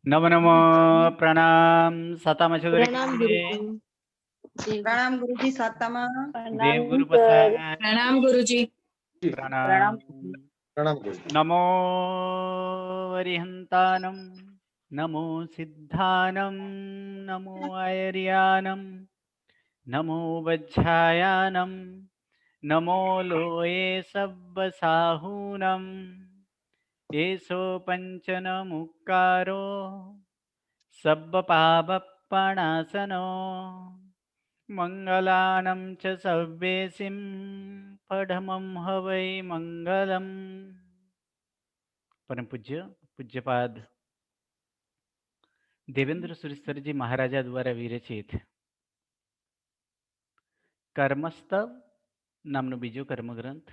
नमो नमो प्रणाम सातामा चौधरी प्रणाम गुरुजी। प्रणाम गुरुजी सातामा। देव गुरु प्रसाद प्रणाम गुरुजी। प्रणाम प्रणाम गुरुजी। नमो वरिहंतानं नमो सिद्धानं नमो आयर्यानं नमो वज्झायानं नमो लोये सब्बसाहूनं एषो पंचनमुक्कारो सब्बपापपणासनो मंगलानं च सव्येसिं पढमं हवै मंगलम्। परम पूज्य पूज्यपाद देवेंद्र सुरेश्वर जी महाराजा द्वारा विरचित કર્મસ્તવ નામનો બીજો કર્મગ્રંથ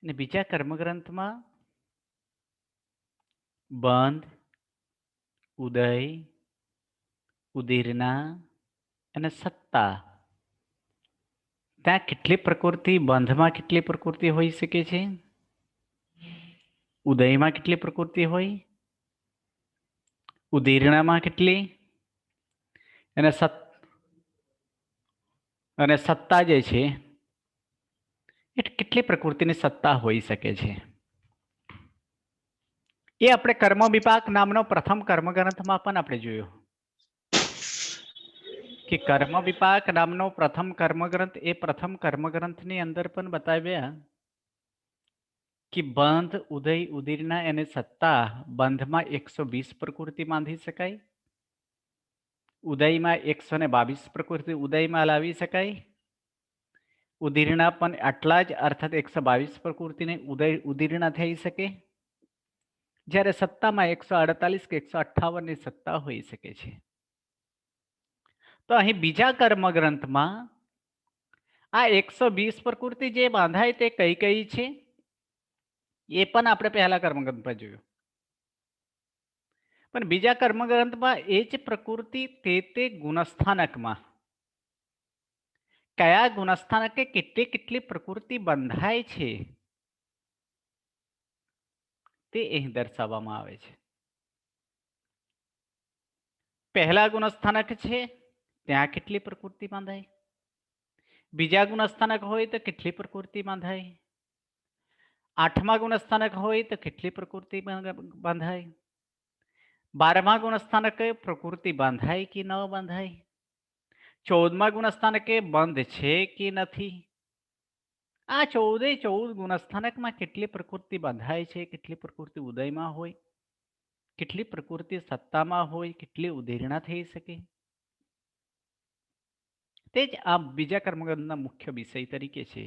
અને બીજા કર્મગ્રંથમાં બંધ, ઉદય, ઉદીરના અને સત્તા, ત્યાં કેટલી પ્રકૃતિ, બંધમાં કેટલી પ્રકૃતિ હોઈ શકે છે, ઉદયમાં કેટલી પ્રકૃતિ હોય, ઉદીરણામાં કેટલી, અને સત્તા જે છે એ કેટલી પ્રકૃતિની સત્તા હોઈ શકે છે એ આપણે કર્મ વિપાક નામનો પ્રથમ કર્મગ્રંથમાં પણ આપણે જોયું કે કર્મ વિપાક નામનો પ્રથમ કર્મગ્રંથ એ પ્રથમ કર્મગ્રંથની અંદર પણ બતાવ્યા કે બંધ, ઉદય, ઉદીરના અને સત્તા બંધમાં 120 પ્રકૃતિ બાંધી શકાય, ઉદયમાં 122 પ્રકૃતિ ઉદયમાં લાવી શકાય, ઉદીરના પણ આટલા જ અર્થાત 122 પ્રકૃતિને ઉદીરના થઈ શકે, જ્યારે સત્તામાં 148 કે 158 ની સત્તા હોઈ શકે છે. તો અહીં બીજા કર્મગ્રંથમાં આ 120 પ્રકૃતિ જે બાંધાય તે કઈ કઈ છે એ પણ આપણે પહેલા કર્મગ્રંથમાં જોયું, પણ બીજા કર્મગ્રંથમાં એ જ પ્રકૃતિ તે ગુણસ્થાનકમાં કયા ગુણસ્થાનકે કેટલી કેટલી પ્રકૃતિ બંધાય છે તે અહીં દર્શાવવામાં આવે છે. પહેલા ગુણસ્થાનક છે ત્યાં કેટલી પ્રકૃતિ બાંધાય, બીજા ગુણસ્થાનક હોય તો કેટલી પ્રકૃતિ બાંધાય, આઠમા ગુણસ્થાનક હોય તો કેટલી પ્રકૃતિ બાંધાય, 12મા ગુણસ્થાનકે પ્રકૃતિ બાંધાય કે ન બાંધાય, 14મા ગુણસ્થાનકે બંધ છે કે નથી, આ 14 ગુણસ્થાનકમાં કેટલી પ્રકૃતિ બંધાય છે, કેટલી પ્રકૃતિ ઉદયમાં હોય, કેટલી પ્રકૃતિ સત્તામાં હોય, કેટલી ઉદીરણા થઈ શકે, તે જ આ બીજા કર્મગ્રંથના મુખ્ય વિષય તરીકે છે,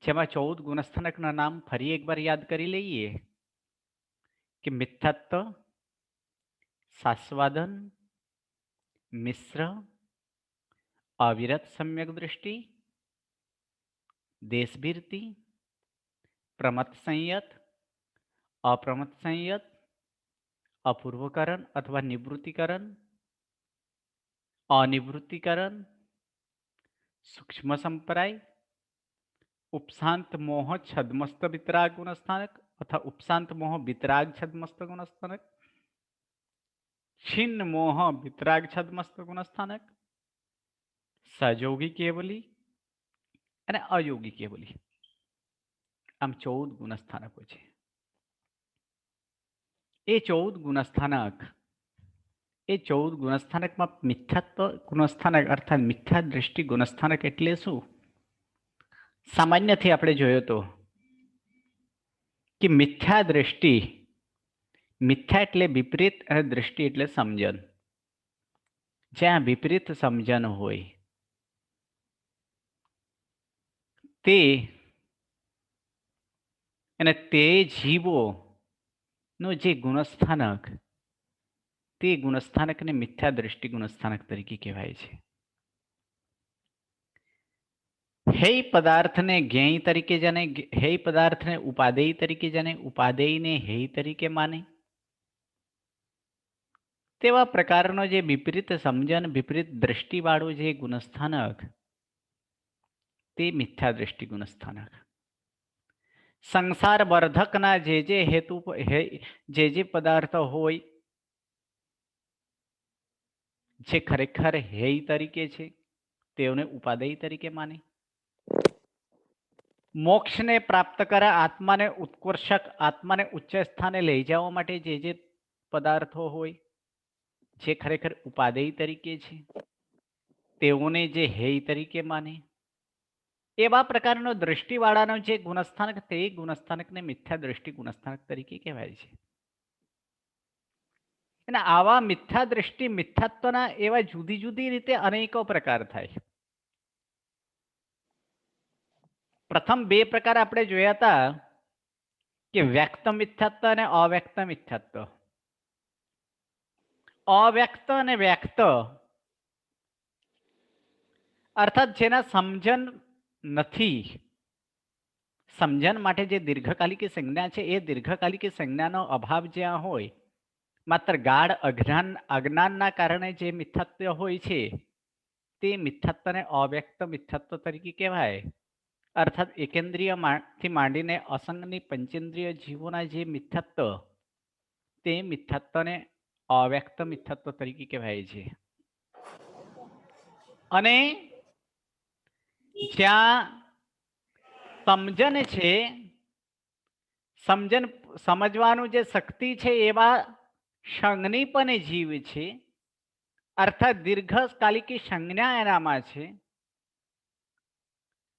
જેમાં 14 ગુણસ્થાનકના નામ ફરી એકવાર યાદ કરી લઈએ કે મિથ્યાત્વ, સાસ્વાદન, મિશ્ર, અવિરત સમ્યક દૃષ્ટિ, દેશભીરતિ, પ્રમત સંયત, અપ્રમત સંયત, અપૂર્વકરણ અથવા નિવૃત્તિકરણ, અનિવૃત્તિકરણ, सूक्ष्म संप्राय, उपशांत मोह छदमस्त वितराग गुणस्थानक अथवा उपशांत मोह वितराग छदमस्त गुणस्थानक, छिन्न मोह वितराग छदमस्त गुणस्थानक, सजोगी केवली અને અયોગી કેવલી, આમ 14 ગુણસ્થાનકો છે. એ 14 ગુણસ્થાનક, એ 14 ગુણસ્થાનકમાં મિથ્યાત્વ ગુણસ્થાનક અર્થાત મિથ્યા દ્રષ્ટિ ગુણસ્થાનક એટલે શું? સામાન્યથી આપણે જોયો તો કે મિથ્યા દ્રષ્ટિ, મિથ્યા એટલે વિપરીત અને દ્રષ્ટિ એટલે સમજણ. જ્યાં વિપરીત સમજણ હોય તે અને તે જીવો નો જે ગુણસ્થાનક, તે ગુણસ્થાનકને મિથ્યા દ્રષ્ટિ ગુણસ્થાનક તરીકે કહેવાય છે. हेय पदार्थને જ્ઞેય તરીકે જાણે, हेय પદાર્થને ઉપાદેય તરીકે જાણે, ઉપાદેયને हेय તરીકે માને, તેવા પ્રકારનો જે વિપરીત સમજણ, વિપરીત દ્રષ્ટિવાળું જે ગુણસ્થાનક, તે મિથ્યા દ્રષ્ટિ ગુણસ્થાનક. સંસાર વર્ધકના જે હેતુ, જે પદાર્થ હોય જે ખરેખર हेय તરીકે છે તેઓને ઉપાદેય તરીકે માને. મોક્ષને પ્રાપ્ત કરે, આત્માને ઉત્કર્ષક, આત્માને ઉચ્ચ સ્થાને લઈ જવા માટે જે પદાર્થો હોય જે ખરેખર ઉપાદેય તરીકે છે તેઓને જે हेय તરીકે માને. એવા પ્રકારનો દ્રષ્ટિવાળાનો જે ગુણસ્થાનક, તે ગુણસ્થાનકને મિથ્યા દ્રષ્ટિ ગુણસ્થાનક તરીકે કહેવાય છે. અને આવા મિથ્યા દ્રષ્ટિ, મિથ્યાત્વના એવા જુદી જુદી રીતે અનેકો પ્રકાર થાય. પ્રથમ બે પ્રકાર આપણે જોયા હતા કે વ્યક્ત મિથ્યાત્વ અને અવ્યક્ત મિથ્યાત્વ. અવ્યક્ત અને વ્યક્ત અર્થાત જેના સમજણ નથી, સમજણ માટે જે દીર્ઘકાલિક સંજ્ઞા છે એ દીર્ઘકાલિક સંજ્ઞાનો અભાવ જ્યાં હોય, માત્ર ગાઢ અજ્ઞાનના કારણે જે મિથ્યાત્વ હોય છે તે મિથ્યાત્વને અવ્યક્ત મિથ્યાત્વ તરીકે કહેવાય. અર્થાત એકેન્દ્રિયથી માંડીને અસંગની પંચેન્દ્રિય જીવોના જે મિથ્યાત્વ, તે મિથ્યાત્વને અવ્યક્ત મિથ્યાત્વ તરીકે કહેવાય છે. અને જ્યાં સમજણ છે, સમજવાનું જે શક્તિ છે એવા સંજ્ઞી પણ જીવ છે, અર્થાત દીર્ઘકાલિક સંજ્ઞા એનામાં છે,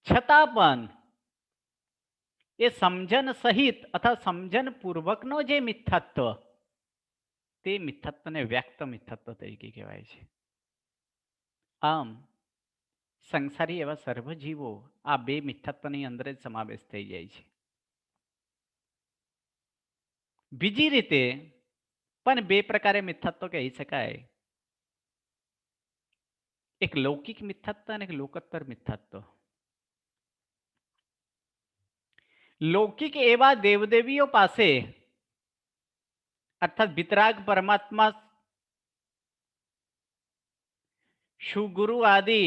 છતાં પણ એ સમજણ સહિત અથવા સમજણ પૂર્વકનો જે મિથ્યાત્વ, તે મિથ્યાત્વને વ્યક્ત મિથ્યાત્વ તરીકે કહેવાય છે. આમ સંસારી એવા સર્વ જીવો આ બે મિથ્યાત્વની અંદર જ સમાવેશ થઈ જાય છે. બીજી રીતે પણ બે પ્રકારે મિથ્યાત્વ કહી શકાય. એક લૌકિક મિથ્યાત્વ અને એક લોકોત્તર મિથ્યાત્વ. લૌકિક એવા દેવદેવીઓ પાસે અર્થાત વિતરાગ પરમાત્મા, સુગુરુ આદિ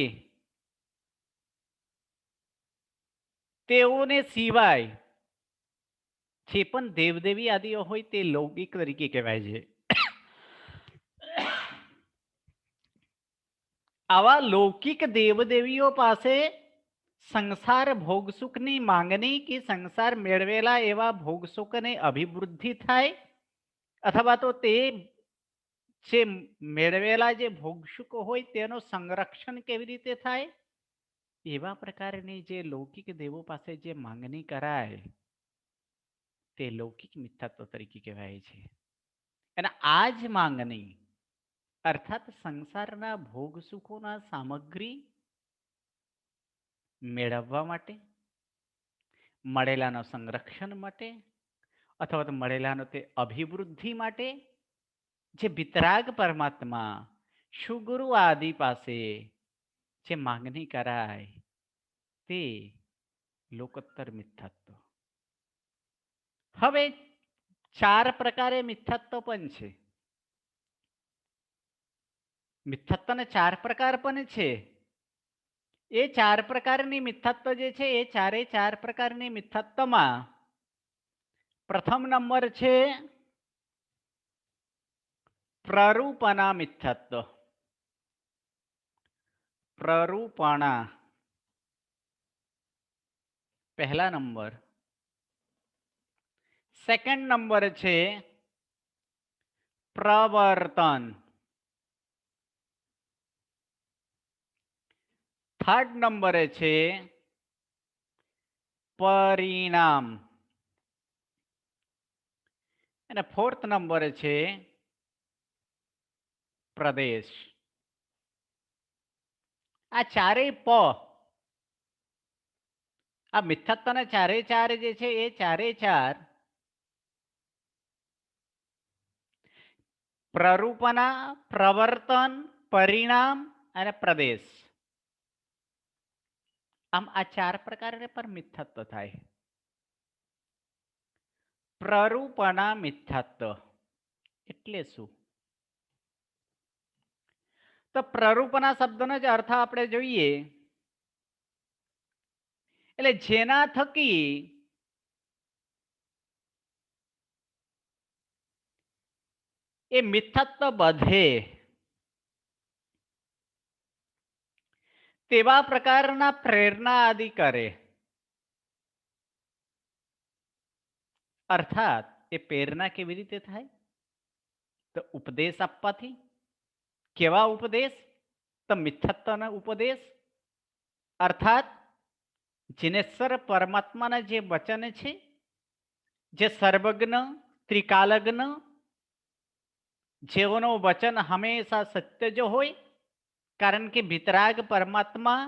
તેઓને સિવાય જે પણ દેવદેવી આદિઓ હોય તે લૌકિક તરીકે કહેવાય છે. આવા લૌકિક દેવદેવીઓ પાસે સંસાર ભોગસુખની માંગણી કે સંસાર મેળવેલા એવા ભોગસુખને અભિવૃદ્ધિ થાય, અથવા તો તે જે મેળવેલા જે ભોગસુખ હોય તેનું સંરક્ષણ કેવી રીતે થાય, એવા પ્રકારની જે લૌકિક દેવો પાસે જે માંગણી કરાય તે લૌકિક મિથ્યાત્વ તરીકે કહેવાય છે. અને આ જ માંગણી અર્થાત સંસારના ભોગ સુખોના સામગ્રી મેળવવા માટે, મળેલાનો સંરક્ષણ માટે, અથવા તો મળેલાનો તે અભિવૃદ્ધિ માટે જે વિતરાગ પરમાત્મા, સુગુરુ આદિ પાસે જે માંગણી કરાય તે લોકોત્તર મિથ્યાત્વ. હવે ચાર પ્રકારે મિથ્યાત્વ પણ છે. મિથ્યાત્વને ચાર પ્રકાર પણ છે. એ ચાર પ્રકારની મિથ્યાત્વ જે છે એ ચાર પ્રકારની મિથ્યાત્વમાં પ્રથમ નંબર છે પ્રરૂપણા મિથ્યાત્વ. પ્રરૂપણા પહેલા નંબર. સેકન્ડ નંબર છે પ્રવર્તન. થર્ડ નંબરે છે પરિણામ અને ફોર્થ નંબરે છે પ્રદેશ. આ ચારેય આ મિથ્યાત્વના ચારે ચાર જે છે એ ચારે ચાર પ્રરૂપના, પ્રવર્તન, પરિણામ અને પ્રદેશ. આમ આ ચાર પ્રકારે પર મિથ્યાત્વ થાય. પ્રરૂપના મિથ્યાત્વ એટલે શું? તો પ્રરૂપના શબ્દનો જ અર્થ આપણે જોઈએ એટલે જેના થકી એ મિથ્યાત્વ બધે તેવા પ્રકારના પ્રેરણા આદિ કરે. અર્થાત એ પ્રેરણા કેવી રીતે થાય? તો ઉપદેશ આપવાથી. કેવા ઉપદેશ? તો મિથ્યાત્વના ઉપદેશ. અર્થાત જીનેશ્વર પરમાત્માના જે વચન છે, જે સર્વજ્ઞ, ત્રિકાલજ્ઞ, જેઓનું વચન હંમેશા સત્ય જ હોય. કારણ કે વિતરાગ પરમાત્મા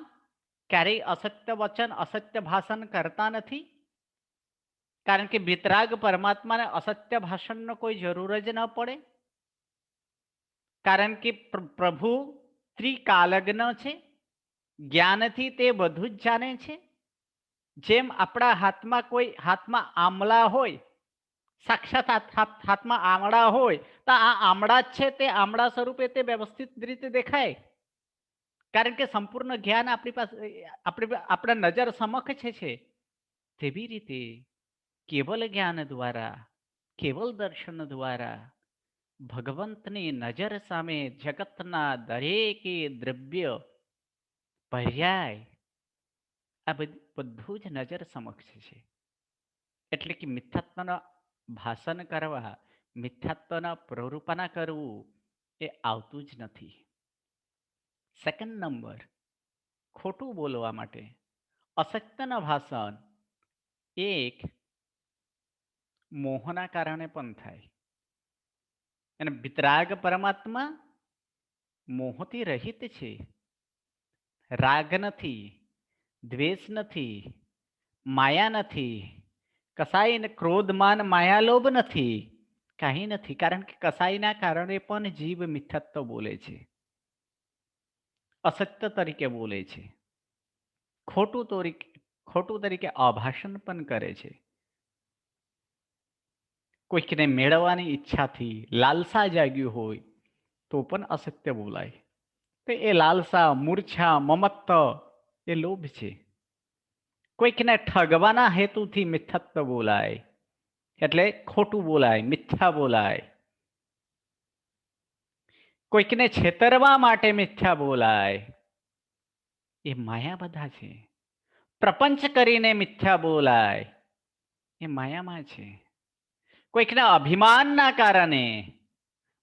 ક્યારેય અસત્ય વચન, અસત્ય ભાષણ કરતા નથી. કારણ કે વિતરાગ પરમાત્માને અસત્ય ભાષણનો કોઈ જરૂર જ ન પડે. કારણ કે પ્રભુ ત્રિકાલજ્ઞ છે, જ્ઞાનથી તે બધું જ જાણે છે. જેમ આપણા હાથમાં આમળા હોય, સાક્ષાત હાથમાં આમળા હોય, તો આ આમળા જ છે તે આમળા સ્વરૂપે તે વ્યવસ્થિત રીતે દેખાય. કારણ કે સંપૂર્ણ જ્ઞાન આપણી પાસે આપણા નજર સમક્ષ છે. તેવી રીતે કેવલ જ્ઞાન દ્વારા, કેવલ દર્શન દ્વારા ભગવંતની નજર સામે જગતના દરેકે દ્રવ્ય, પર્યાય આ બધું જ નજર સમક્ષ છે. એટલે કે મિથ્યાત્વના ભાષણ કરવા, મિથ્યાત્વના પ્રરૂપના કરવું એ આવતું જ નથી. સેકન્ડ નંબર, ખોટું બોલવા માટે અસત્યના ભાષણ એક મોહના કારણે પણ થાય. અને વિતરાગ પરમાત્મા મોહથી રહિત છે. રાગ નથી, દ્વેષ નથી, માયા નથી, કસાય ક્રોધ, માન, માયા, લોભ નથી, કાંઈ નથી. કારણ કે કસાયના કારણે પણ જીવ મિથ્યાત્વ બોલે છે, અસત્ય તરીકે બોલે છે, ખોટું તરીકે અભાષણ પણ કરે છે. કોઈકને મેળવવાની ઈચ્છાથી લાલસા જાગ્યું હોય તો પણ અસત્ય બોલાય. તો એ લાલસા, મૂર્છા, મમત્વ એ લોભ છે. કોઈકને ઠગવાના હેતુથી મિથ્યાત્વ બોલાય એટલે ખોટું બોલાય, મિથ્યા બોલાય. કોઈકને છેતરવા માટે મિથ્યા બોલાય, એ માયા બધા છે. પ્રપંચ કરીને મિથ્યા બોલાય, એ માયામાં છે. કોઈકના અભિમાનના કારણે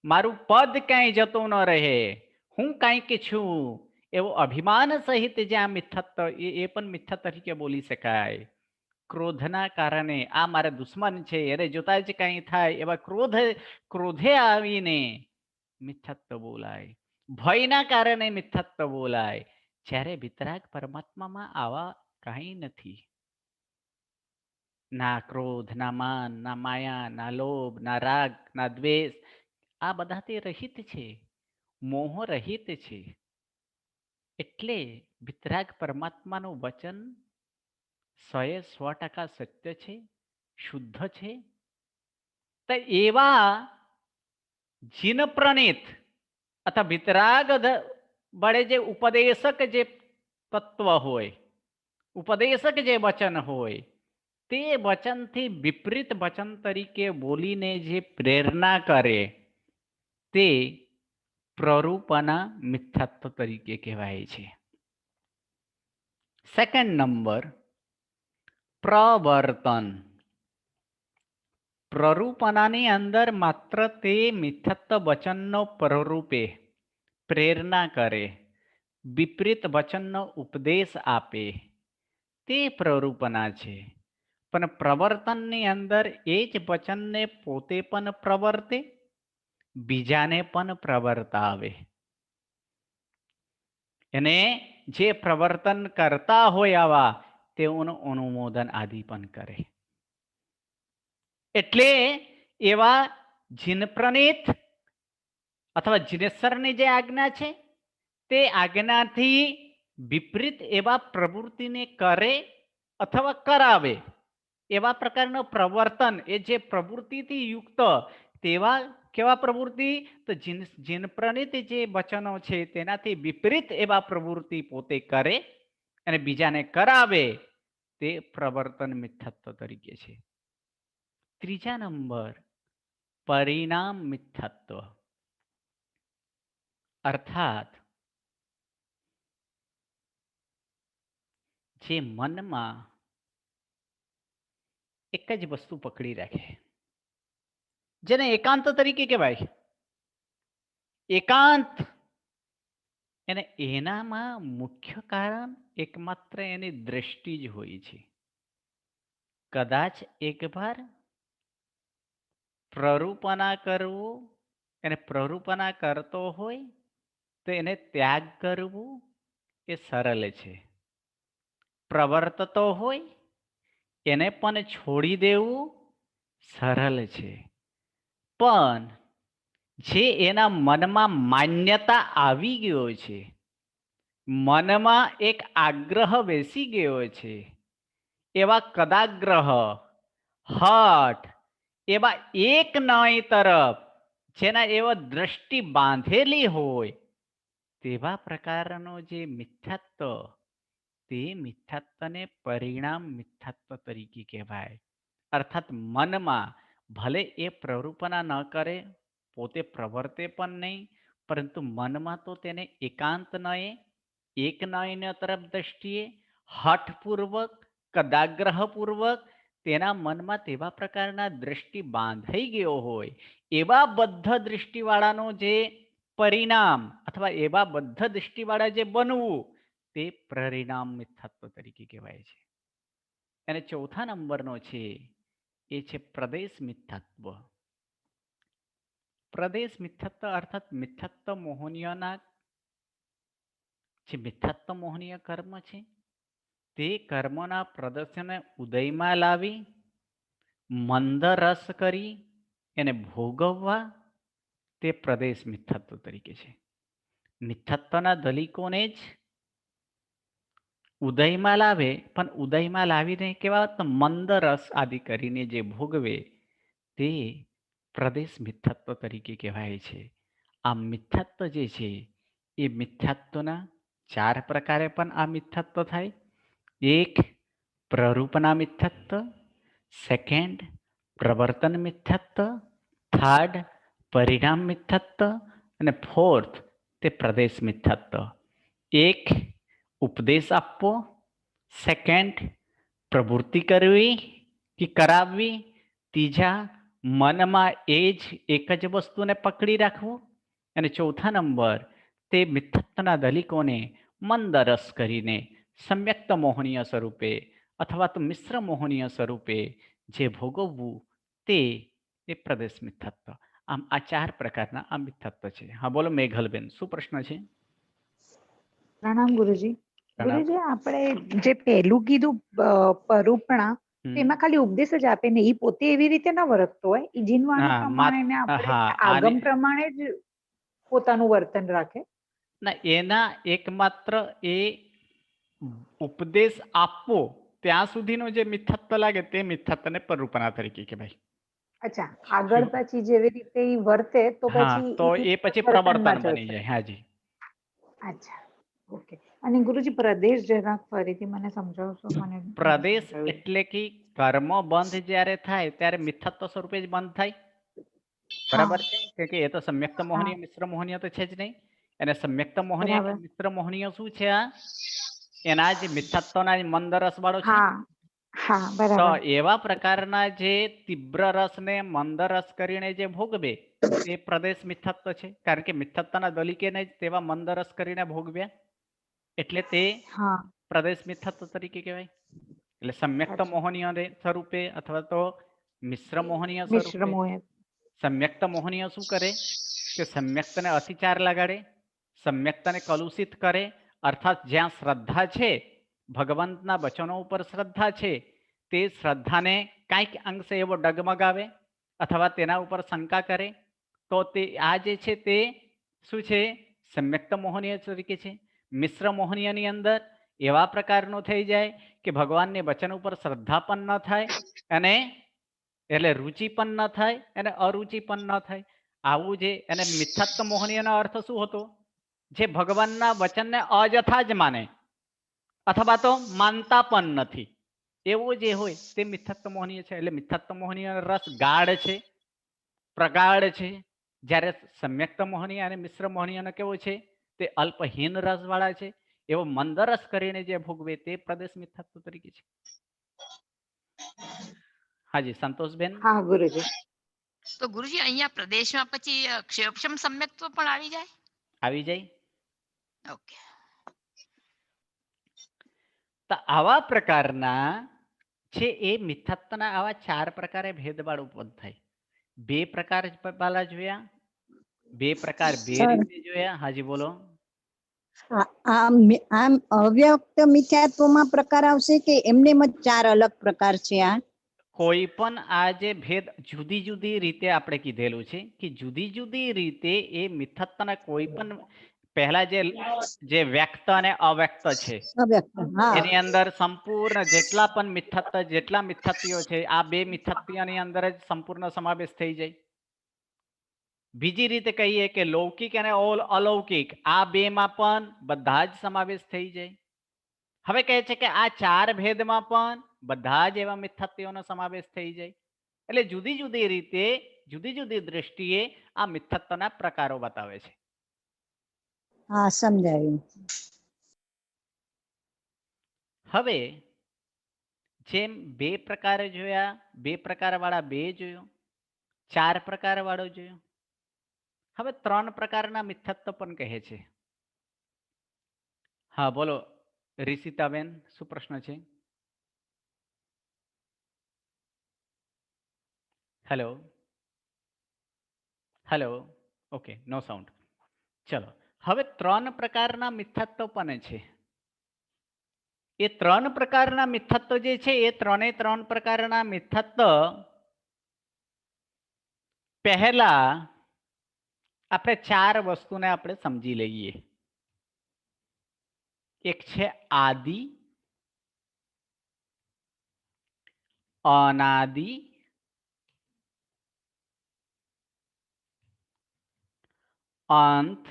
મારું પદ ક્યાંય જતું ન રહે, હું કાંઈક છું એવો અભિમાન સહિત જ્યાં મિથ્યાત્વ, એ પણ મિથ્યા તરીકે બોલી શકાય. ક્રોધના કારણે આ મારા દુશ્મન છે, એને જોતા જ કાંઈ થાય એવા ક્રોધે આવીને મિથ્યાત્વ બોલાય. ભયના કારણે મિથ્યાત્વ બોલાય. જ્યારે વિતરાગ પરમાત્મામાં આવા કાંઈ નથી. ના ક્રોધ, ના માન, ના માયા, ના લોભ, ના રાગ, ના દ્વેષ, આ બધાથી રહિત છે, મોહ રહિત છે. એટલે વિતરાગ પરમાત્માનું વચન 100% સત્ય છે, શુદ્ધ છે. તો એવા જીન પ્રણીત અથવા વિતરાગ બળે જે ઉપદેશક જે તત્વ હોય, ઉપદેશક જે વચન હોય, તે વચનથી વિપરીત વચન તરીકે બોલીને જે પ્રેરણા કરે તે પ્રરૂપના મિથ્યાત્વ તરીકે કહેવાય છે. સેકન્ડ નંબર, પ્રવર્તન. પ્રરૂપનાની અંદર માત્ર તે મિથ્યત્વ વચનનો પ્રરૂપે પ્રેરણા કરે, વિપરીત વચનનો ઉપદેશ આપે, તે પ્રરૂપના છે. પણ પ્રવર્તનની અંદર એ જ વચનને પોતે પણ પ્રવર્તે, બીજાને પણ પ્રવર્તાવે. એને જે પ્રવર્તન કરતા હોય આવા તેઓનું અનુમોદન આદિ પણ કરે. એટલે એવા જીનપ્રણીત અથવા જીનેશ્વરની જે આજ્ઞા છે તે આજ્ઞાથી વિપરીત એવા પ્રવૃત્તિને કરે અથવા કરાવે, એવા પ્રકારનું પ્રવર્તન એ જે પ્રવૃત્તિથી યુક્ત તેવા કેવા પ્રવૃત્તિ તો જીનપ્રણીત જે વચનો છે તેનાથી વિપરીત એવા પ્રવૃત્તિ પોતે કરે અને બીજાને કરાવે, તે પ્રવર્તન મિથ્યાત્વ તરીકે છે. ત્રીજા નંબર પરિણામ મિથ્યાત્વ, અર્થાત જે મનમાં એક જ વસ્તુ પકડી રાખે, જેને એકાંત તરીકે કહેવાય. એકાંત અને એનામાં મુખ્ય કારણ એકમાત્ર એની દ્રષ્ટિ જ હોય છે. કદાચ એકવાર પ્રરૂપના કરવું અને પ્રરૂપના કરતો હોય તો એને ત્યાગ કરવું એ સરળ છે. પ્રવર્તતો હોય એને પણ છોડી દેવું સરળ છે. પણ જે એના મનમાં માન્યતા આવી ગયો છે, મનમાં એક આગ્રહ બેસી ગયો છે, એવા કદાગ્રહ, હઠ, એવા એક નય તરફ જેના એવા દ્રષ્ટિ બાંધેલી હોય તેવા પ્રકારનો જે મિથ્યાત્વ, તે મિથ્યાત્વને પરિણામ મિથ્યાત્વ તરીકે કહેવાય. અર્થાત મનમાં ભલે એ પ્રરૂપના ન કરે, પોતે પ્રવર્તે પણ નહીં, પરંતુ મનમાં તો તેને એકાંત નયે, એક નયન તરફ દ્રષ્ટિએ હઠપૂર્વક કદાગ્રહપૂર્વક તેના મનમાં તેવા પ્રકારના દ્રષ્ટિ બાંધાઈ ગયો હોય, એવા બદ્ધ દૃષ્ટિવાળાનો જે પરિણામ અથવા એવા બદ્ધ દૃષ્ટિવાળા જે બનવું તે પરિણામ મિથ્યાત્વ તરીકે કહેવાય છે. અને ચોથા નંબરનો છે એ છે પ્રદેશ મિથ્યાત્વ. પ્રદેશ મિથ્યાત્વ અર્થાત મિથ્યાત્વ મોહનીયના જે મિથ્યાત્વ મોહનીય કર્મ છે તે કર્મના પ્રદર્શનને ઉદયમાં લાવી મંદ રસ કરી એને ભોગવવા, તે પ્રદેશ મિથ્યાત્વ તરીકે છે. મિથ્યાત્વના દલિકોને જ ઉદયમાં લાવે, પણ ઉદયમાં લાવીને કેવા મંદ રસ આદિ કરીને જે ભોગવે તે પ્રદેશ મિથ્યાત્વ તરીકે કહેવાય છે. આ મિથ્યાત્વ જે છે એ મિથ્યાત્વના ચાર પ્રકારે પણ આ મિથ્યાત્વ થાય. એક પ્રરૂપના મિથ્યાત્વ, સેકન્ડ પ્રવર્તન મિથ્યાત્વ, થર્ડ પરિણામ મિથ્યાત્વ અને ફોર્થ તે પ્રદેશ મિથ્યાત્વ. એક ઉપદેશ આપવો, સેકન્ડ પ્રવૃત્તિ કરવી કે કરાવવી, ત્રીજા મનમાં એ જ એક જ વસ્તુને પકડી રાખવું અને ચોથા નંબર તે મિથ્યાત્વના દલિકોને મંદ રસ કરીને સમ્યક્ત મોહનીય સ્વરૂપે અથવા તો મિશ્ર મોહનીય સ્વરૂપે જે ભોગવવું તે એ પ્રદેશ મિથ્યાત્વ. આમ આ ચાર પ્રકારના આ મિથ્યાત્વ છે. હા બોલો મેઘલબેન, શું પ્રશ્ન છે? પ્રણામ ગુરુજી. ગુરુજી, આપણે જે પહેલું કીધું પરૂપણા, એમાં ખાલી ઉપદેશ જ આપે ને, એ પોતે એવી રીતે ન વર્તતો હોય, એ જીનવાણી પ્રમાણે ને આપણે આગમ પ્રમાણે જ પોતાનું વર્તન રાખે. ના, એના એકમાત્ર એ ઉપદેશ આપવો ત્યાં સુધીનો જે મિથ્યાત્વ લાગે તે મિથ્યાત્વને પરૂપના તરીકે કહેવાય. અચ્છા, આગળ પછી જેવી રીતે ઈ વર્તે તો પછી તો એ પછી પ્રવર્તન બની જાય. હાજી. અચ્છા, ઓકે. અને ગુરુજી પ્રદેશ જરાક ફરીથી મને સમજાવશો? મને પ્રદેશ એટલે કે કર્મ બંધ જ્યારે થાય ત્યારે મિથ્યાત્વ સ્વરૂપે જ બંધ થાય. બરાબર છે કે એ તો સમ્યક્ત મોહનીય મિશ્ર મોહનીય તો છે જ નહીં. અને સમ્યક્ત મોહનીય મિશ્ર મોહનીય શું છે? આ એના જે મિથ્યાત્વના મંદ રસ વાળો છે હા તો બરાબર. એવા પ્રકારના જે તીવ્ર રસને મંદ રસ કરીને જે ભોગવે તે પ્રદેશ મિથ્યાત્વ છે. કારણ કે મિથ્યાત્વના દલિકેને જ તેવા મંદ રસ કરીને ભોગવ્યા એટલે તે હા પ્રદેશ મિથ્યાત્વ તરીકે કહેવાય. એટલે સમ્યક્ત સાચું. મોહનીય સ્વરૂપે અથવા તો મિશ્ર મોહનીય મિશ્ર સ્વરૂપે. મોહ. સમ્યક્ત મોહનીય શું કરે કે સમ્યક્તને અતિચાર લગાડે, સમ્યક્તને કલુષિત કરે. અર્થાત જ્યાં શ્રદ્ધા છે, ભગવંતના વચનો ઉપર શ્રદ્ધા છે, તે શ્રદ્ધાને કાંઈક અંશે એવો ડગમગાવે અથવા તેના ઉપર શંકા કરે તો તે આ જે છે તે શું છે સમ્યક્ત મોહનીય તરીકે છે. મિશ્ર મોહનીયની અંદર એવા પ્રકારનો થઈ જાય કે ભગવાનને વચન ઉપર શ્રદ્ધા પણ ન થાય અને એટલે રુચિ પણ ન થાય અને અરુચિ પણ ન થાય. આવું જે અને મિથ્યાત્વ મોહનીયનો અર્થ શું હતો? જે ભગવાનના વચનને અજથા જ માને અથવા તો માનતા પણ નથી એવું જે હોય તે મિથ્યાત્વ મોહનીય છે. એટલે મિથ્યાત્વ મોહનીય રસ ગાઢ છે, પ્રગાઢ છે. જ્યારે સમ્યક્ત મોહનીય અને મિશ્ર મોહનીયનો કેવો છે? તે અલ્પહીન રસવાળા છે. એવો મંદ રસ કરીને જે ભોગવે તે પ્રદેશ મિથ્યાત્વ તરીકે છે. હાજી સંતોષબેન. હા ગુરુજી. તો ગુરુજી અહીંયા પ્રદેશમાં પછી ક્ષયક્ષમ સમ્યક્ત્વ પણ આવી જાય? આવી જાય. ઓકે. તો આવા પ્રકારના છે એ મિથ્યાત્વના આવા 4 પ્રકારે ભેદભાવ ઉત્પન્ન થાય. 2 પ્રકાર પહેલા જોયા, 2 પ્રકાર 2 રીતે જોયા. હાજી બોલો. આમ અવ્યક્ત મિથ્યાત્વમાં પ્રકાર આવશે કે એમને જ 4 અલગ પ્રકાર છે આ? કોઈ પણ આ જે ભેદ જુદી જુદી રીતે આપણે કીધેલું છે કે જુદી જુદી રીતે એ મિથ્યાત્વના કોઈ પણ પહેલા જે વ્યક્ત અને અવ્યક્ત છે અવ્યક્ત. હા. એની અંદર સંપૂર્ણ જેટલા પણ મિથ્યાત્વ જેટલા મિથ્યાત્વીઓ છે આ 2 મિથ્યાત્વીઓની અંદર જ સંપૂર્ણ સમાવેશ થઈ જાય. બીજી રીતે કહીએ કે લૌકિક અને અલૌકિક આ 2 માં પણ બધા જ સમાવેશ થઈ જાય. હવે કહે છે કે આ 4 ભેદમાં પણ બધા જ એવા મિથ્યાત્વીઓનો સમાવેશ થઈ જાય. એટલે જુદી જુદી રીતે જુદી જુદી દ્રષ્ટિએ આ મિથ્યાત્વના પ્રકારો બતાવે છે. હા સમજાયું. હવે જેમ 2 પ્રકાર જોયા, 2 પ્રકારવાળા 2 જોયો, 4 પ્રકારવાળો જોયો. હવે 3 પ્રકારના મિથ્યાત્વ પણ કહે છે. હા બોલો રિષિતાબેન, શું પ્રશ્ન છે? Hello hello. ઓકે, નો સાઉન્ડ. ચલો હવે 3 પ્રકારના મિથ્યાત્વ પણ છે. એ 3 પ્રકારના મિથ્યાત્વ જે છે એ 3 પ્રકારના મિથ્યાત્વ પહેલા આપણે 4 વસ્તુને આપણે સમજી લઈએ. એક છે આદિ, અનાદિ, અંત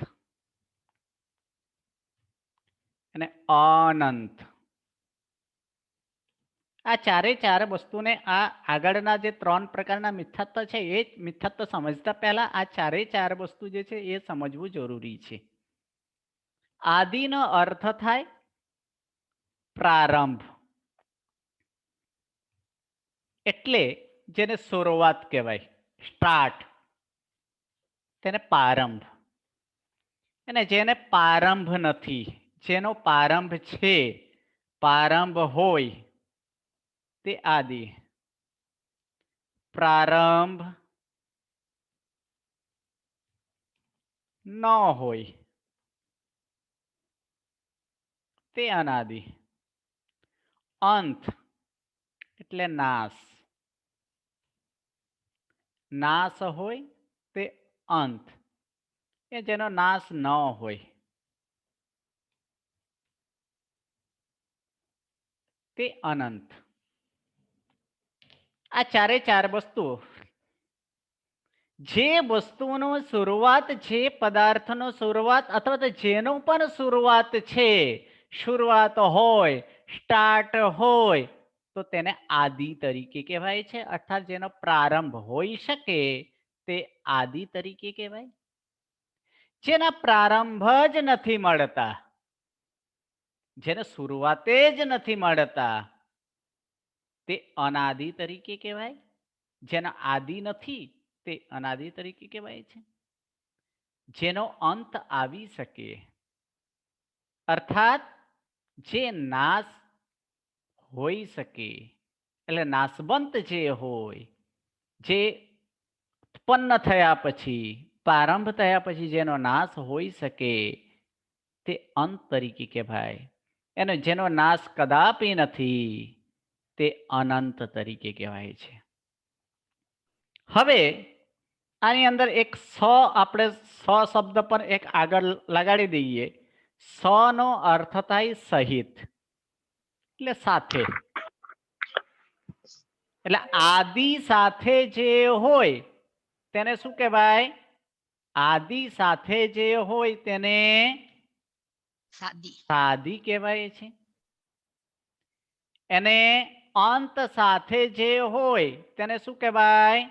અને અનંત. આ 4 વસ્તુને આ આગળના જે 3 પ્રકારના મિથ્યાત્વ છે એ મિથ્યાત્વ સમજતા પહેલા આ 4 વસ્તુ જે છે એ સમજવું જરૂરી છે. આદિનો અર્થ થાય પ્રારંભ, એટલે જેને શરૂઆત કહેવાય, સ્ટાર્ટ, તેને પ્રારંભ. અને જેને પ્રારંભ નથી, જેનો પ્રારંભ છે, પ્રારંભ હોય તે આદિ. પ્રારંભ ન હોય તે અનાદિ. અંત એટલે નાશ, નાશ હોય તે અંત. એ જેનો નાશ ન હોય તે અનંત. આ 4 વસ્તુઓ જે વસ્તુનો શરૂઆત, જે પદાર્થનો શરૂઆત અથવા તો જેનો પણ શરૂઆત છે, શરૂઆત હોય, સ્ટાર્ટ હોય તો તેને આદિ તરીકે કહેવાય છે. અર્થાત જેનો પ્રારંભ હોઈ શકે તે આદિ તરીકે કહેવાય. જેના પ્રારંભ જ નથી મળતા, જેને શરૂઆતે જ નથી મળતા તે અનાદિ તરીકે કહેવાય. જેનો આદિ નથી તે અનાદિ તરીકે કહેવાય છે. જેનો અંત આવી શકે અર્થાત જે નાશ હોઈ શકે એટલે નાશવંત જે હોય, જે ઉત્પન્ન થયા પછી પ્રારંભ થયા પછી જેનો નાશ હોઈ શકે તે અંત તરીકે કહેવાય. એનો જેનો નાશ કદાપી નથી તે અનંત તરીકે કહેવાય છે. હવે આની અંદર એક સ આપણે સ શબ્દ પર એક આગળ લગાડી દઈએ. સ નો અર્થ થાય સહિત એટલે સાથે. એટલે આદિ સાથે જે હોય તેને શું કહેવાય? આદિ સાથે જે હોય તેને સાદી. સાદી કહેવાય છે. એને અંત સાથે જે હોય તેને શું કહેવાય?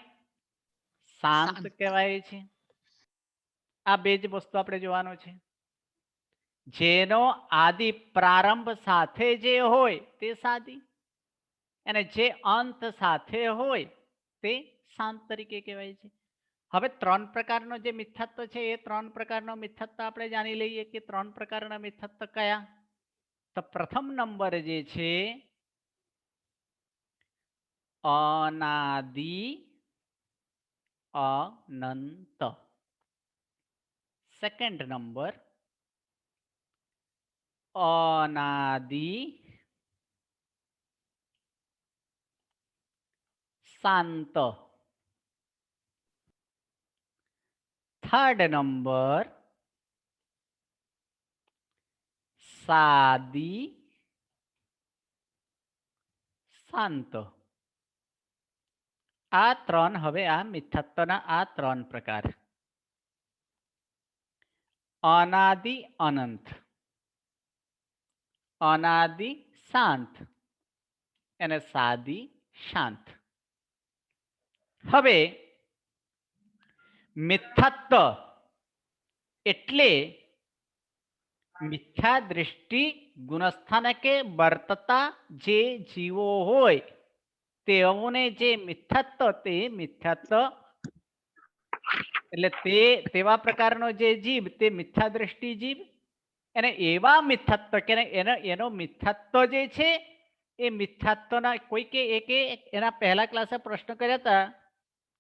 શાંત કહેવાય છે. આ બે જ વસ્તુ આપણે જોવાનું છે. જેનો આદિ પ્રારંભ સાથે જે હોય તે સાદી અને જે અંત સાથે હોય તે શાંત તરીકે કહેવાય છે. હવે 3 પ્રકારનો જે મિથ્યાત્વ છે એ 3 પ્રકારનો મિથ્યાત્વ આપણે જાણી લઈએ કે 3 પ્રકારના મિથ્યાત્વ કયા. તો પ્રથમ નંબર જે છે અનાદિ અનંત. સેકન્ડ નંબર અનાદિ શાંત. થર્ડ નંબર સાદી શાંત. આ 3 હવે આ મિથ્યાત્વના આ 3 પ્રકાર. અનાદિ અનંત, અનાદિ શાંત અને સાદી શાંત. હવે મિથ્યાત્વ એટલે મિથ્યા દૃષ્ટિ ગુણસ્થાનકે વર્તતા જે જીવો હોય તેઓને જે મિથ્યાત્વ તે મિથ્યાત્વ એટલે તેવા પ્રકારનો જે જીવ તે મિથ્યા દૃષ્ટિ જીવ. અને એવા મિથ્યાત્વ કે એનો મિથ્યાત્વ જે છે એ મિથ્યાત્વના કોઈકે એકે એના પહેલા ક્લાસે પ્રશ્ન કર્યા હતા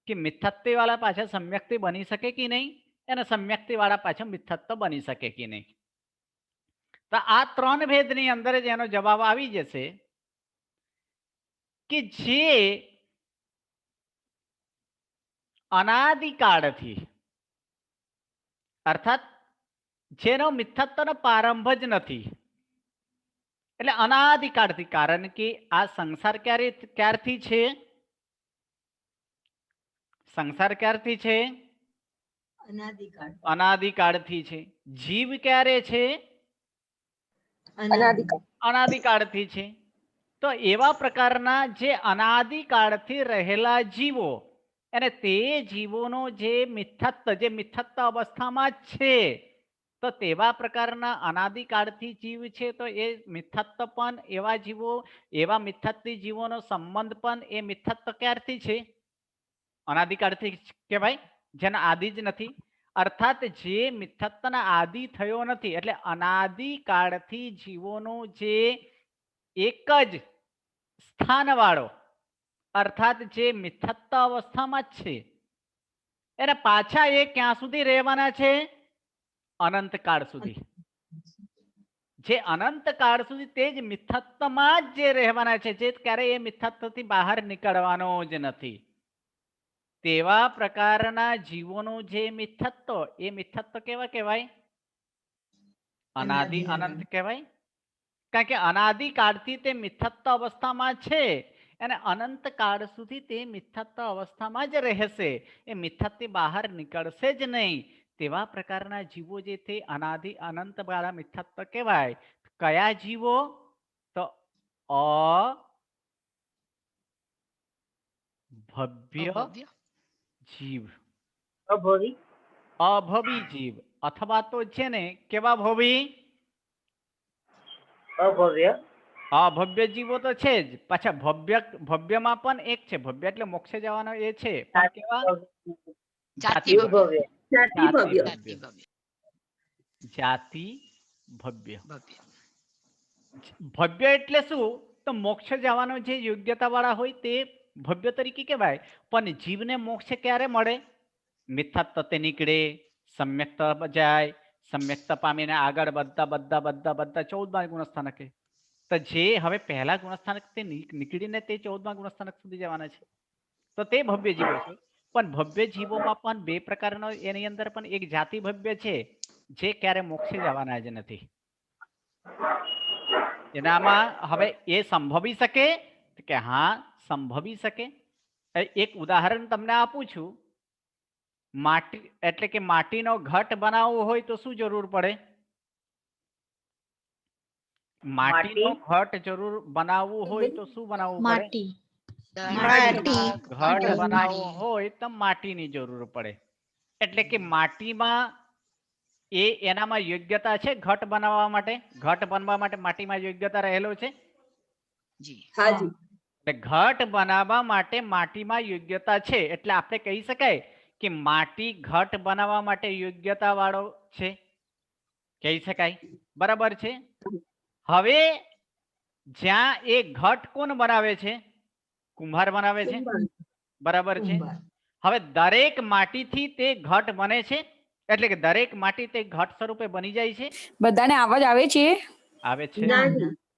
કે મિથ્યાત્વ વાળા પાછા સમ્યક્તિ બની શકે કે નહીં અને સમ્યક્તિ વાળા પાછા મિથ્યાત્વ બની શકે કે નહીં. તો આ 3 ભેદની અંદર જ એનો જવાબ આવી જશે કે જે અનાદિકાળથી અર્થાત જેનો મિથ્યાત્વનો પ્રારંભ જ નથી એટલે અનાદિકાળથી. કારણ કે આ સંસાર ક્યારથી છે? સંસાર ક્યારથી છે? અનાદિકાળથી છે. જીવ ક્યારે છે? અનાદિકાળથી છે. તો એવા પ્રકારના જે અનાદિકાળથી રહેલા જીવો અને તે જીવોનો જે મિથ્યાત્વ અવસ્થામાં છે તો તેવા પ્રકારના અનાદિકાળથી જીવ છે તો એ મિથ્યાત્વ પણ એવા જીવો એવા મિથ્યાત્વી જીવોનો સંબંધ પણ એ મિથ્યાત્વ ક્યારથી છે? અનાદિકાળથી કહેવાય, જેના આદિ જ નથી. અર્થાત જે મિથ્યાત્વના આદિ થયો નથી એટલે અનાદિકાળથી જીવોનો જે એક જ સ્થાનવાળો અર્થાત જે મિથ્યાત્વ અવસ્થામાં જ છે એને પાછા એ ક્યાં સુધી રહેવાના છે? અનંતકાળ સુધી. જે અનંતકાળ સુધી તે જ મિથ્યાત્વમાં જ જે રહેવાના છે, જે ક્યારેય એ મિથ્યાત્વથી બહાર નીકળવાનો જ નથી. તેવા પ્રકારના જીવોનું જે મિથ્યાત્વ એ મિથ્યાત્વ કેવા કહેવાય? અનાદિ અનંત કહેવાય. કારણ કે અનાદિકાળથી તે મિથ્યાત્વ અવસ્થામાં છે અને અનંતકાળ સુધી તે મિથ્યાત્વ અવસ્થામાં જ રહેશે. એ મિથ્યાત્વથી બહાર નીકળશે જ નહીં. તેવા પ્રકારના જીવો જે તે અનાદિ અનંત વાળા મિથ્યાત્વ કહેવાય. કયા જીવો? તો અભવ્ય જીવ, અભવી જીવ અથવા તો છે ને કેવા ભવી? અભવ્ય અભવ્ય જીવો તો છે જ, પાછા ભવ્યમાં પણ એક છે. ભવ્ય એટલે મોક્ષે જવાનો એ છે, પણ કેવા? જાતિ જાતિ ભવ્ય. ભવ્ય. જાતિ જાતિ ભવ્ય. જાતિ ભવ્ય. ભવ્ય. જાતિ ભવ્ય. ભવ્ય. ભવ્ય એટલે શું? તો મોક્ષ જવાનો જે યોગ્યતા વાળા હોય તે ભવ્ય તરીકે કહેવાય. પણ જીવને મોક્ષ ક્યારે મળે? મિથ્યાત્વ નીકળે, સમ્યક્ત જાય, સમ્યક્ત પામીને આગળ બધા 14મા ગુણસ્થાનકે. તો જે હવે પહેલા ગુણસ્થાનક તે નીકળીને તે 14મા ગુણસ્થાનક સુધી જવાના છે, તો તે ભવ્ય જીવો છે. પણ ભવ્ય જીવોમાં પણ બે પ્રકારનો, એની અંદર પણ એક જાતિ ભવ્ય છે જે ક્યારે મોક્ષે જવાના જ નથી. એનામાં હવે એ સંભવી શકે કે હા સંભવી શકે. એક ઉદાહરણ તમને આપું છું. માટી એટલે કે માટીનો ઘટ બનાવવો હોય તો શું જરૂર પડે? માટીનો ઘટ જરૂર બનાવવું હોય તો શું બનાવવું પડે? માટી. ઘટ બનાવવો માટી. હોય તો માટીની જરૂર પડે. એટલે કે માટીમાં એનામાં યોગ્યતા છે ઘટ બનાવવા માટે? ઘટ બનવા માટે માટીમાં યોગ્યતા રહેલો છે? જી. હાજી. એટલે ઘટ બનાવવા માટે માટીમાં યોગ્યતા છે. એટલે આપણે કહી શકાય કે માટી ઘટ બનાવવા માટે યોગ્યતા વાળો છે, કહી શકાય. બરાબર છે. હવે જ્યાં એ ઘટ કોણ બનાવે છે? કુંભાર બનાવે છે. બરાબર છે. હવે દરેક માટીથી તે ઘટ બને છે, એટલે કે દરેક માટી તે ઘટ સ્વરૂપે બની જાય છે. બધાને અવાજ આવે છે? આવે છે.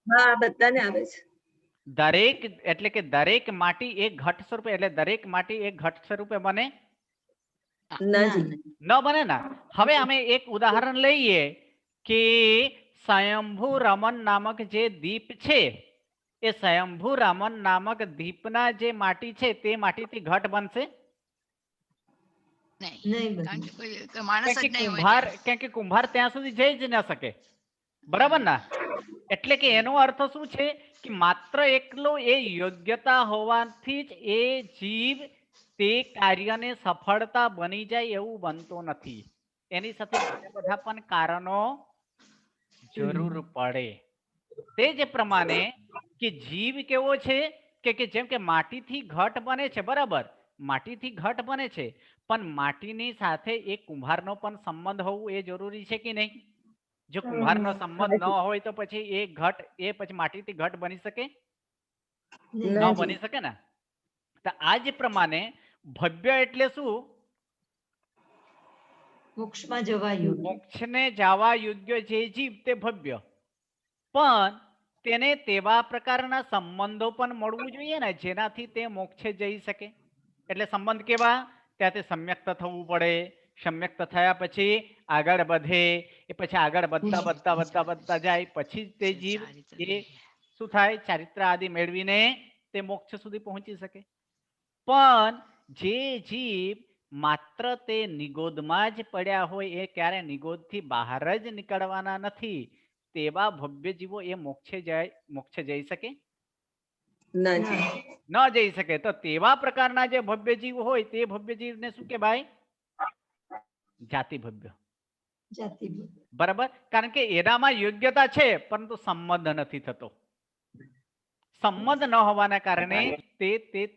હા, બધાને આવે છે. દરેક એટલે કે દરેક માટી એક ઘટ સ્વરૂપે, એટલે દરેક માટી એક ઘટ સ્વરૂપે બને? ન બને ના. હવે અમે એક ઉદાહરણ લઈએ કે સ્વયંભૂ રમન નામક જે દીપ છે, એ સ્વયંભૂ રમન નામક દીપના જે માટી છે તે માટીથી ઘટ બનશે? નહીં. કારણ કે કોઈ માણસ જ નહીં હોય કુંભાર, ત્યાં. કેમ કે કુંભાર ત્યાં સુધી જઈ જ ન શકે. બરાબર ના? એટલે કે એનો અર્થ શું છે કે માત્ર એકલો એ યોગ્યતા હોવાથી જ એ જીવ તે કાર્યને સફળતા બની જાય એવું બનતો નથી. એની સાથે બીજા બધા પણ કારણો જરૂર પડે. તે જ પ્રમાણે કે જીવ કેવો છે કે જેમ કે માટીથી ઘટ બને છે, બરાબર? માટીથી ઘટ બને છે, પણ માટીની સાથે એક કુંભારનો પણ સંબંધ હોવો એ જરૂરી છે કે નહીં? જો કુંભારનો સંબંધ ન હોય તો પછી એ ઘટ એ પછી માટીથી ઘટ બની શકે? ન બની શકે ને. તો આ જ પ્રમાણે ભવ્ય એટલે શું? મોક્ષમાં જવા યોગ્ય. મોક્ષને જવા યોગ્ય જે જીવ તે ભવ્ય. પણ તેને તેવા પ્રકારના સંબંધો પણ મળવું જોઈએ ને જેનાથી તે મોક્ષે જઈ શકે. એટલે સંબંધ કેવા? ત્યાં તે સમ્યક્ત થવું પડે. સમ્યક્ત થયા પછી આગળ વધે, એ પછી આગળ વધતા જાય, પછી જ તે જીવ એ શું થાય? ચારિત્ર આદિ મેળવીને તે મોક્ષ સુધી પહોંચી શકે. પણ જે જીવ માત્ર તે નિગોદમાં જ પડ્યા હોય, એ ક્યારે નિગોદથી બહાર જ નીકળવાના નથી, તેવા ભવ્ય જીવો એ મોક્ષે જઈ શકે? ન જઈ શકે. તો તેવા પ્રકારના જે ભવ્ય જીવ હોય તે ભવ્ય જીવને શું કહેવાય? જાતિ ભવ્ય. બરાબર? કારણ કે એનામાં યોગ્યતા છે પરંતુ સંબંધ નથી થતો. સંબંધ ન હોવાના કારણે તે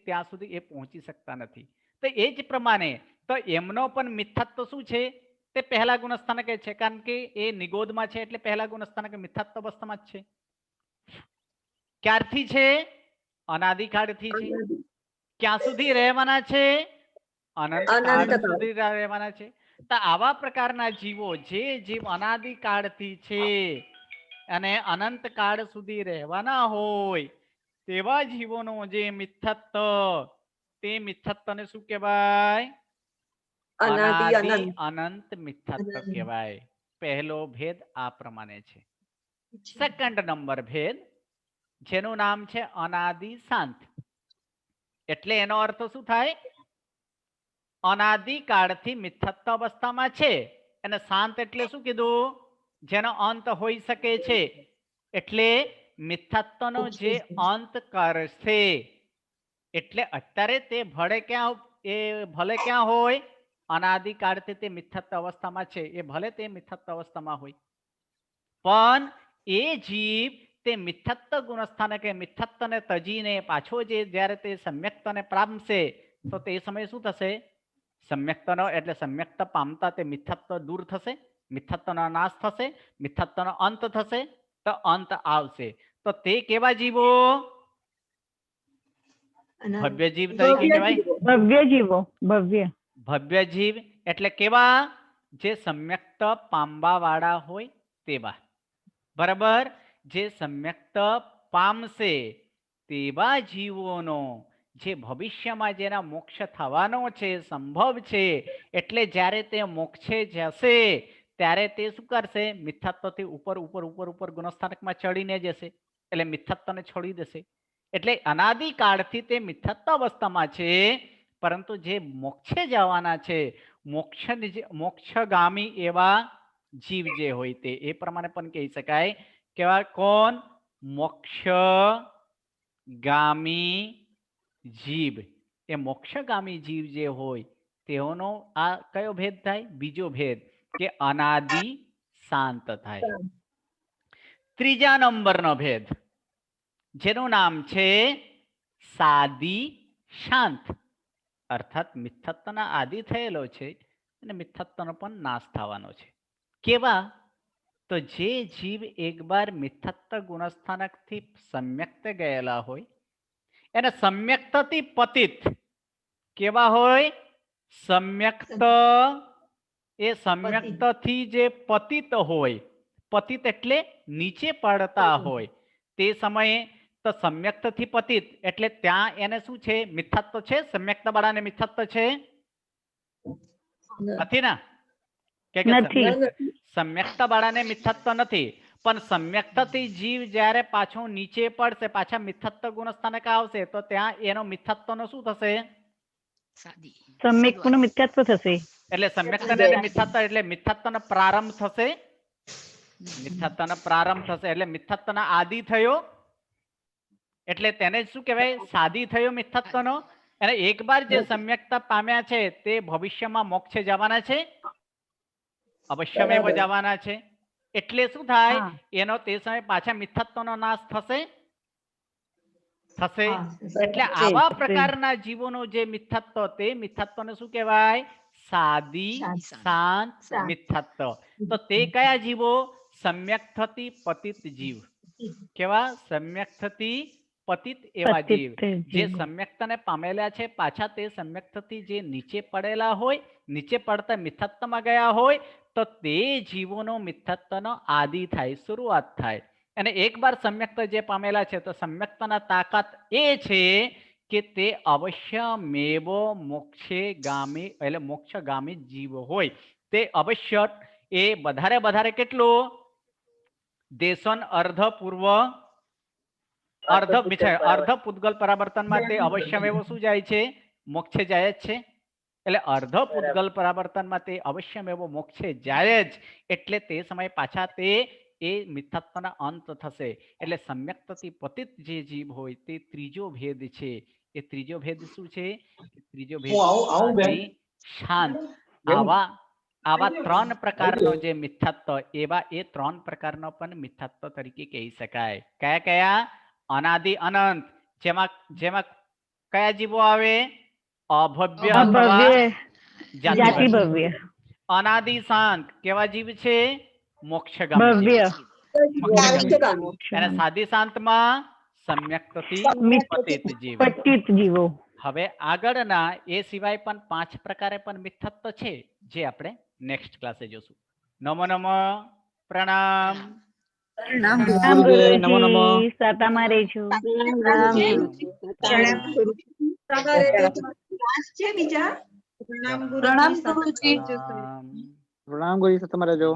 ત્યાં સુધી એ પહોંચી શકતા નથી. તો એ જ પ્રમાણે તો એમનો પણ મિથ્યાત્વ શું છે? તે પહેલા ગુણસ્થાનકે છે. કારણ કે એ નિગોદમાં છે એટલે પહેલા ગુણસ્થાનકે મિથ્યાત્વ અવસ્થામાં જ છે. ક્યારથી છે? અનાદિકાળથી છે. ક્યાં સુધી રહેવાના છે? અનંતકાળ સુધી રહેવાના છે. તો આવા પ્રકારના જીવો, જે જીવ અનાદિકાળથી છે અને અનંતકાળ સુધી રહેવાના હોય, તેવા જીવોનો જે મિથ્યાત્વ, તે મિથ્યાત્વને શું કહેવાય? અનાદિ અનંત મિથ્યાત્વ કહેવાય. પહેલો ભેદ આ પ્રમાણે છે. સેકન્ડ નંબર ભેદ, જેનું નામ છે અનાદિ શાંત. એટલે એનો અર્થ શું થાય? અનાદિકાળથી મિથ્યાત્વ અવસ્થામાં છે અને શાંત એટલે શું કીધું? જેનો અંત હોઈ શકે છે. એટલે મિથ્યાત્વનો જે અંત કરશે. એટલે અત્યારે તે ભલે ક્યાં હોય, અનાદિકાળથી તે મિથ્યાત્વ અવસ્થામાં છે, એ ભલે તે મિથ્યાત્વ અવસ્થામાં હોય, પણ એ જીવ તે તે મિથ્યત્વ ગુણસ્થાનકે મિથ્યત્વને તજીને પાછો જે જ્યારે તે સમ્યક્તને પામશે તો તે સમયે શું થશે? સમ્યક્તનો એટલે સમ્યક્ત પામતા તે મિથ્યત્વ દૂર થશે, મિથ્યત્વનો નાશ થશે, મિથ્યત્વનો અંત થશે, તો અંત આવશે. તો તે કેવા જીવો? ભવ્ય જીવ તરીકે કહેવાય. ભવ્ય જીવો, ભવ્ય ભવ્ય જીવ એટલે કેવા? જે સમ્યક્ત પામવા વાળા હોય તેવા. બરાબર? જે સમ્યક્ત પામશે તેવા જીવોનો જે ભવિષ્યમાં જેના મોક્ષ થવાનો છે, સંભવ છે, એટલે જ્યારે તે મોક્ષે જશે ત્યારે તે શું કરશે? મિથ્યાત્વથી ઉપર ઉપર ઉપર ઉપર ગુણસ્થાનકમાં ચડીને જશે, એટલે મિથ્યાત્વને છોડી દેશે. એટલે અનાદિકાળથી તે મિથ્યાત્વ અવસ્થામાં છે, પરંતુ જે મોક્ષે જવાના છે, મોક્ષગામી એવા જીવ જે હોય તે એ પ્રમાણે પણ કહી શકાય. કેવા? કોણ? મોક્ષગામી જીવ. એ મોક્ષગામી જીવ જે હોય તેઓનો આ કયો ભેદ થાય? બીજો ભેદ, કે અનાદિ શાંત થાય. ત્રીજા નંબરનો ભેદ જેનું નામ છે સાદી શાંત. અર્થાત મિથ્યત્વના આદિ થયેલો છે અને મિથ્યત્વનો પણ નાશ થવાનો છે. કેવા? તો જે જીવ એકવાર મિથ્યત્વ ગુણસ્થાનકથી સમ્યક્ત ગયેલા હોય એને સમ્યક્તથી પતિત કેવા હોય? સમ્યક્ત એ સમ્યક્તથી જે પતિત હોય, પતિત એટલે નીચે પડતા હોય, તે સમયે તો સમ્યક્તથી પતિત એટલે ત્યાં એને શું છે? મિથ્યાત્વ છે. સમ્યક્ત વાળાને મિથ્યાત્વ છે નથી ને? કે સમ્યક્ત વાળાને મિથ્યાત્વ નથી, પણ સમ્યક્તથી જીવ જ્યારે પાછો નીચે પડશે, પાછા મિથ્યાત્વ ગુણસ્થાનક આવશે, તો ત્યાં એનો મિથ્યાત્વનો શું થશે? સમ્યક્તનો મિથ્યાત્વ થશે. એટલે સમ્યક્તને મિથ્યાત્વ એટલે મિથ્યાત્વનો પ્રારંભ થશે. મિથ્યાત્વનો પ્રારંભ થશે એટલે મિથ્યાત્વનો આદિ થયો, એટલે તેને શું કહેવાય? સાદી થયો મિથ્યાત્વનો. અને એકવાર જે સમ્યક્તા પામ્યા છે તે ભવિષ્યમાં મોક્ષે જવાના છે, અવશ્યમેવ જવાના છે. એટલે શું થાય? એનો તે સમયે પાછા મિથ્યાત્વનો નાશ થશે. એટલે આવા પ્રકારના જીવોનો જે મિથ્યાત્વ, તે મિથ્યાત્વને શું કહેવાય? સાદી શાંત મિથ્યાત્વ. તો તે કયા જીવો? સમ્યક્તથી પતિત જીવ. કેવા? સમ્યક્તથી પતિત એવા જીવ જે સમ્યક્તને પામેલા છે, પાછા તે સમ્યક્તથી જે નીચે પડેલા હોય, નીચે પડતા મિથ્યાત્વમાં ગયા હોય, તો તે જીવોનો મિથ્યાત્વનો આદિ થાય, શરૂઆત થાય. અને એકવાર સમ્યક્ત જે પામેલા છે તો સમ્યક્તના તાકાત એ છે કે તે અવશ્યમેવ મોક્ષે ગામી એટલે મોક્ષગામી જીવ હોય. તે અવશ્ય એ વધારે કેટલું? દેશન અર્ધ પૂર્વ અર્ધ પૂતગલ પરાવર્તનમાં તે અવશ્યમેવ શું જાય છે? મોક્ષે જાય જ છે. એટલે અર્ધ પૂતગલ પરાવર્તનમાં તે અવશ્યમેવ મોક્ષે જાય જ. એટલે તે સમયે પાછા તે એ મિથ્યાત્વના અંત થશે. એટલે સમ્યક્તથી પતિત જે જીવ હોય તે ત્રીજો ભેદ છે. એ ત્રીજો ભેદ શું છે? ત્રીજો ભેદ શાંત. આવા ત્રણ પ્રકારનો જે મિથ્યાત્વ, એવા એ ત્રણ પ્રકારનો પણ મિથ્યાત્વ તરીકે કહી શકાય. કયા કયા? અનાદિ અનંત. જેમાં કયા જીવો આવે? અભવ્ય, જાતિ ભવ્ય. અનાદિ શાંત કેવા જીવ છે? મોક્ષગામી. અને સાદી શાંતમાં સમ્યક્તથી પતિત જીવો. હવે આગળના એ સિવાય પણ 5 પ્રકારે પણ મિથ્યાત્વ છે, જે આપણે નેક્સ્ટ ક્લાસે જોશું. નમો નમઃ. પ્રણામ. પ્રણામ ગુરુજી. પ્રણામ ગુરુજી. તમારે જો